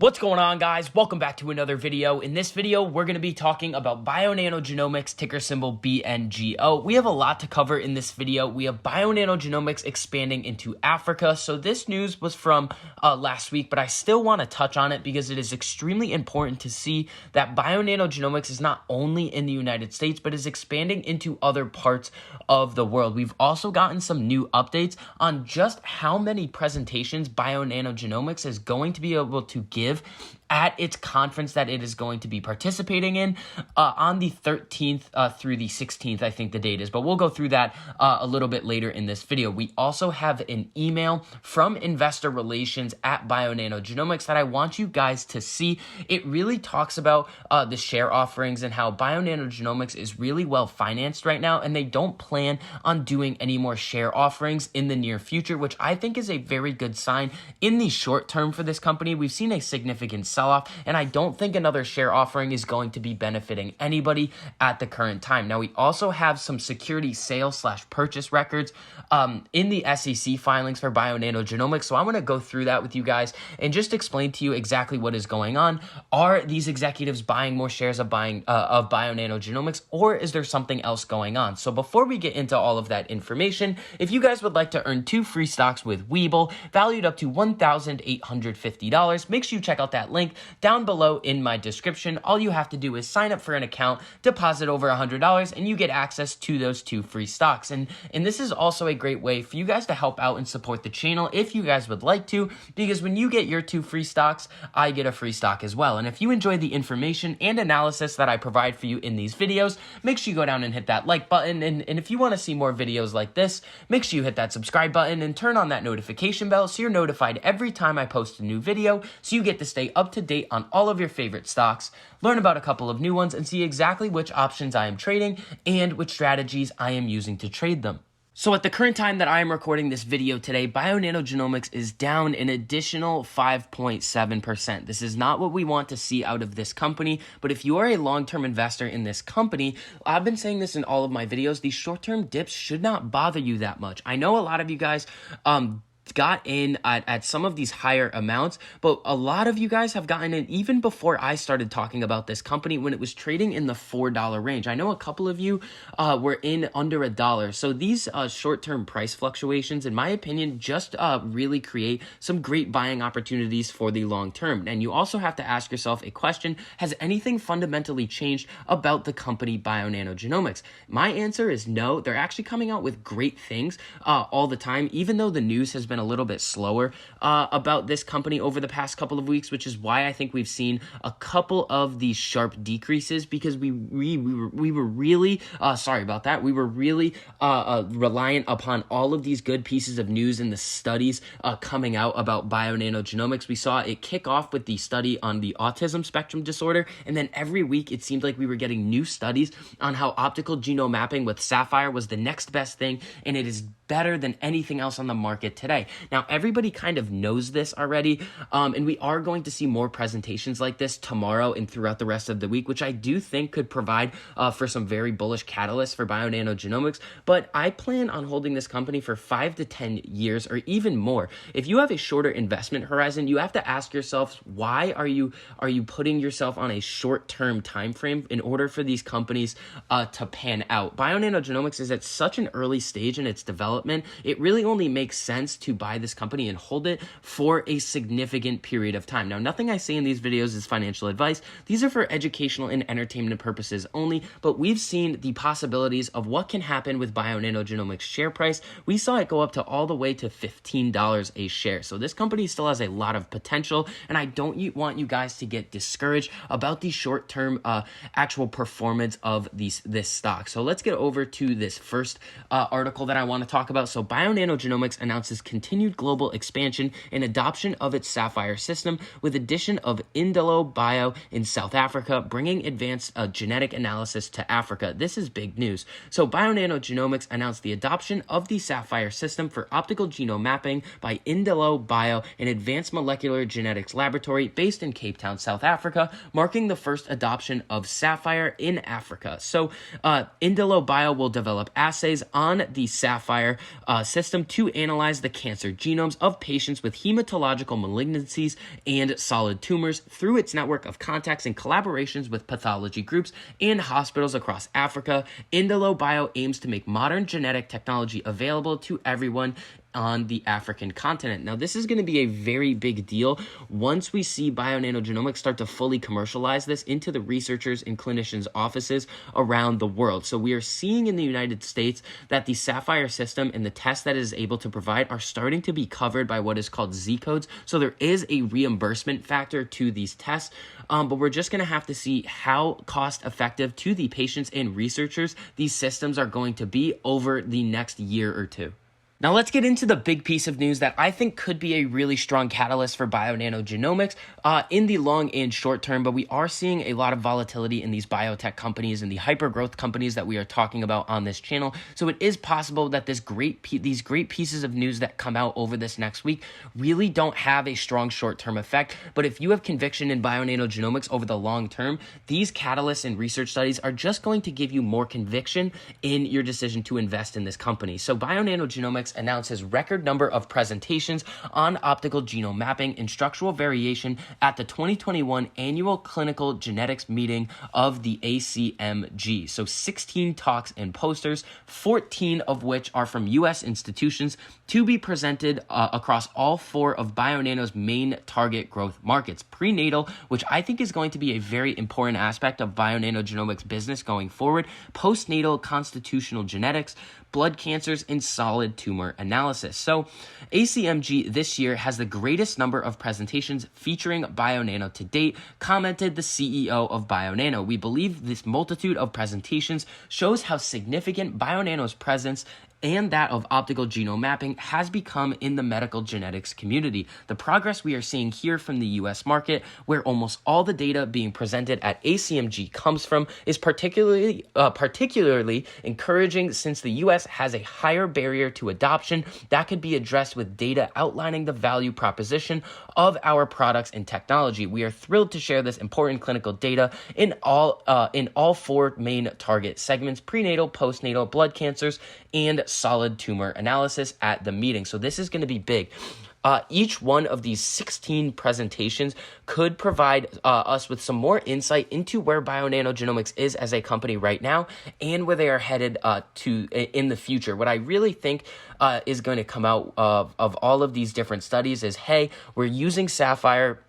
What's going on, guys? Welcome back to another video. In this video, we're going to be talking about Bionano Genomics, ticker symbol BNGO. We have a lot to cover in this video. We have Bionano Genomics expanding into Africa. So this news was from last week, but I still want to touch on it because it is extremely important to see that Bionano Genomics is not only in the United States, but is expanding into other parts of the world. We've also gotten some new updates on just how many presentations Bionano Genomics is going to be able to give at its conference that it is going to be participating in on the 13th through the 16th, I think the date is, but we'll go through that a little bit later in this video. We also have an email from investor relations at Bionano Genomics that I want you guys to see. It really talks about the share offerings and how Bionano Genomics is really well financed right now, and they don't plan on doing any more share offerings in the near future, which I think is a very good sign in the short term for this company. We've seen a significant sell-off, and I don't think another share offering is going to be benefiting anybody at the current time. Now, we also have some security sales / purchase records in the SEC filings for Bionano Genomics, so I'm going to go through that with you guys and just explain to you exactly what is going on. Are these executives buying more shares of Bionano Genomics, or is there something else going on? So before we get into all of that information, if you guys would like to earn 2 free stocks with Webull, valued up to $1,850, make sure you check out that link down below in my description. All you have to do is sign up for an account, deposit over $100, and you get access to those 2 free stocks. And this is also a great way for you guys to help out and support the channel if you guys would like to, because when you get your 2 free stocks, I get a free stock as well. And if you enjoy the information and analysis that I provide for you in these videos, make sure you go down and hit that like button. And if you want to see more videos like this, make sure you hit that subscribe button and turn on that notification bell so you're notified every time I post a new video, so you get to stay up to date on all of your favorite stocks, learn about a couple of new ones, and see exactly which options I am trading and which strategies I am using to trade them. So at the current time that I am recording this video today, Bionano Genomics is down an additional 5.7%. This is not what we want to see out of this company, but if you are a long-term investor in this company, I've been saying this in all of my videos, these short-term dips should not bother you that much. I know a lot of you guys got in at some of these higher amounts, but a lot of you guys have gotten in even before I started talking about this company when it was trading in the $4 range. I know a couple of you were in under $1. So these short-term price fluctuations, in my opinion, just really create some great buying opportunities for the long term. And you also have to ask yourself a question: has anything fundamentally changed about the company Bionano Genomics? My answer is no. They're actually coming out with great things all the time, even though the news has been a little bit slower about this company over the past couple of weeks, which is why I think we've seen a couple of these sharp decreases, because we were really sorry about that. We were really reliant upon all of these good pieces of news and the studies coming out about Bionano Genomics. We saw it kick off with the study on the autism spectrum disorder, and then every week it seemed like we were getting new studies on how optical genome mapping with Saphyr was the next best thing, and it is better than anything else on the market today. Now, everybody kind of knows this already, and we are going to see more presentations like this tomorrow and throughout the rest of the week, which I do think could provide for some very bullish catalysts for Bionano Genomics, but I plan on holding this company for 5 to 10 years or even more. If you have a shorter investment horizon, you have to ask yourself, why are you putting yourself on a short-term time frame in order for these companies to pan out? Bionano Genomics is at such an early stage in its development. It really only makes sense to buy this company and hold it for a significant period of time. Now, nothing I say in these videos is financial advice. These are for educational and entertainment purposes only, but we've seen the possibilities of what can happen with Bionano Genomics share price. We saw it go up to all the way to $15 a share. So this company still has a lot of potential, and I don't want you guys to get discouraged about the short-term actual performance of this stock. So let's get over to this first article that I want to talk about. So Bionano Genomics announces continued global expansion and adoption of its saphyr system with addition of Indelo Bio in South Africa, bringing advanced genetic analysis to Africa. This is big news. So Bionano Genomics announced the adoption of the saphyr system for optical genome mapping by Indelo Bio, an advanced molecular genetics laboratory based in Cape Town, South Africa, marking the first adoption of saphyr in Africa. So Indelo Bio will develop assays on the saphyr system to analyze the cancer genomes of patients with hematological malignancies and solid tumors through its network of contacts and collaborations with pathology groups and hospitals across Africa. Indolo Bio aims to make modern genetic technology available to everyone on the African continent. Now, this is going to be a very big deal once we see Bionano Genomics start to fully commercialize this into the researchers and clinicians' offices around the world. So we are seeing in the United States that the saphyr system and the tests that it is able to provide are starting to be covered by what is called Z codes. So there is a reimbursement factor to these tests, but we're just going to have to see how cost effective to the patients and researchers these systems are going to be over the next year or two. Now let's get into the big piece of news that I think could be a really strong catalyst for Bionano Genomics in the long and short term, but we are seeing a lot of volatility in these biotech companies and the hyper-growth companies that we are talking about on this channel. So it is possible that these great pieces of news that come out over this next week really don't have a strong short-term effect, but if you have conviction in Bionano Genomics over the long term, these catalysts and research studies are just going to give you more conviction in your decision to invest in this company. So Bionano Genomics announces record number of presentations on optical genome mapping and structural variation at the 2021 annual clinical genetics meeting of the ACMG. So 16 talks and posters, 14 of which are from U.S. institutions to be presented across all 4 of Bionano's main target growth markets. Prenatal, which I think is going to be a very important aspect of Bionano Genomics business going forward, postnatal constitutional genetics, blood cancers, and solid tumor analysis. So ACMG this year has the greatest number of presentations featuring Bionano to date, commented the CEO of Bionano. We believe this multitude of presentations shows how significant Bionano's presence and that of optical genome mapping has become in the medical genetics community. The progress we are seeing here from the US market, where almost all the data being presented at ACMG comes from, is particularly encouraging, since the US has a higher barrier to adoption that could be addressed with data outlining the value proposition of our products and technology. We are thrilled to share this important clinical data in all 4 main target segments: prenatal, postnatal, blood cancers, and solid tumor analysis at the meeting. So this is going to be big. Each one of these 16 presentations could provide us with some more insight into where Bionano Genomics is as a company right now and where they are headed to in the future. What I really think is going to come out of all of these different studies is, hey, we're using saphyr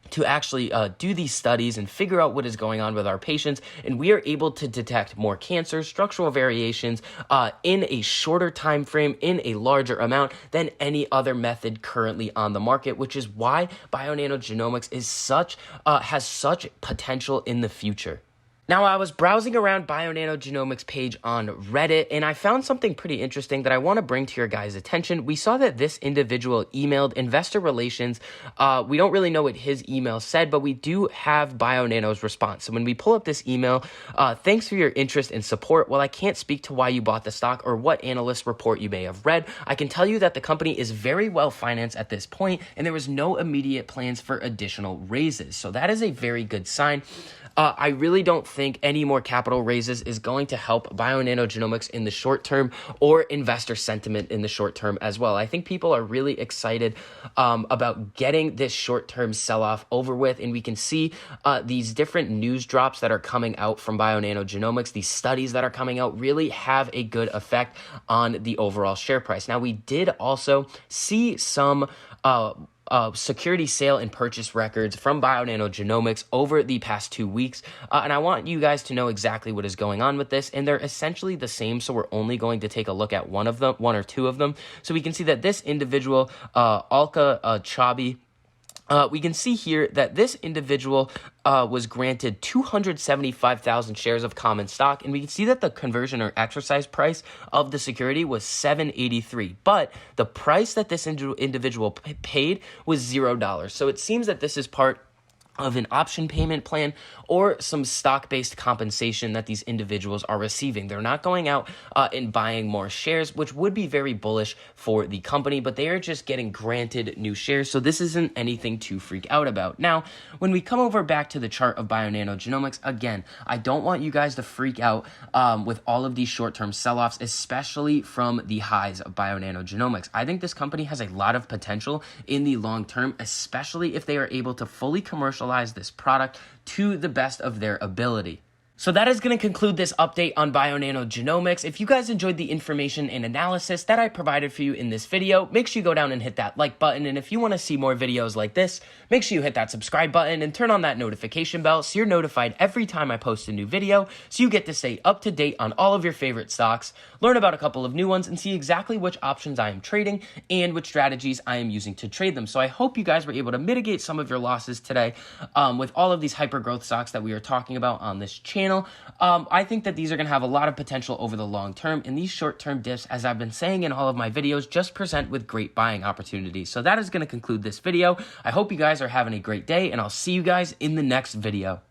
to actually do these studies and figure out what is going on with our patients, and we are able to detect more cancers, structural variations in a shorter time frame, in a larger amount than any other method currently on the market, which is why Bionano Genomics has such potential in the future. Now, I was browsing around Bionano Genomics page on Reddit, and I found something pretty interesting that I want to bring to your guys' attention. We saw that this individual emailed investor relations. We don't really know what his email said, but we do have Bionano's response. So when we pull up this email, thanks for your interest and support. While I can't speak to why you bought the stock or what analyst report you may have read, I can tell you that the company is very well financed at this point, and there was no immediate plans for additional raises. So that is a very good sign. I really don't think any more capital raises is going to help Bionano Genomics in the short term or investor sentiment in the short term as well. I think people are really excited about getting this short-term sell-off over with, and we can see these different news drops that are coming out from Bionano Genomics, these studies that are coming out, really have a good effect on the overall share price. Now, we did also see some security sale and purchase records from Bionano Genomics over the past 2 weeks. And I want you guys to know exactly what is going on with this. And they're essentially the same. So we're only going to take a look at one or two of them. So we can see that this individual, Alka Chabi, we can see here that this individual was granted 275,000 shares of common stock, and we can see that the conversion or exercise price of the security was $7.83, but the price that this individual paid was $0. So it seems that this is part of an option payment plan or some stock-based compensation that these individuals are receiving. They're not going out and buying more shares, which would be very bullish for the company, but they are just getting granted new shares, so this isn't anything to freak out about. Now, when we come over back to the chart of Bionano Genomics, again, I don't want you guys to freak out with all of these short-term sell-offs, especially from the highs of Bionano Genomics. I think this company has a lot of potential in the long term, especially if they are able to fully commercialize this product to the best of their ability. So that is going to conclude this update on Bionano Genomics. If you guys enjoyed the information and analysis that I provided for you in this video, make sure you go down and hit that like button. And if you want to see more videos like this, make sure you hit that subscribe button and turn on that notification bell so you're notified every time I post a new video, so you get to stay up to date on all of your favorite stocks, learn about a couple of new ones, and see exactly which options I am trading and which strategies I am using to trade them. So I hope you guys were able to mitigate some of your losses today with all of these hyper growth stocks that we are talking about on this channel. I think that these are going to have a lot of potential over the long term, and these short-term dips, as I've been saying in all of my videos, just present with great buying opportunities. So that is going to conclude this video. I hope you guys are having a great day, and I'll see you guys in the next video.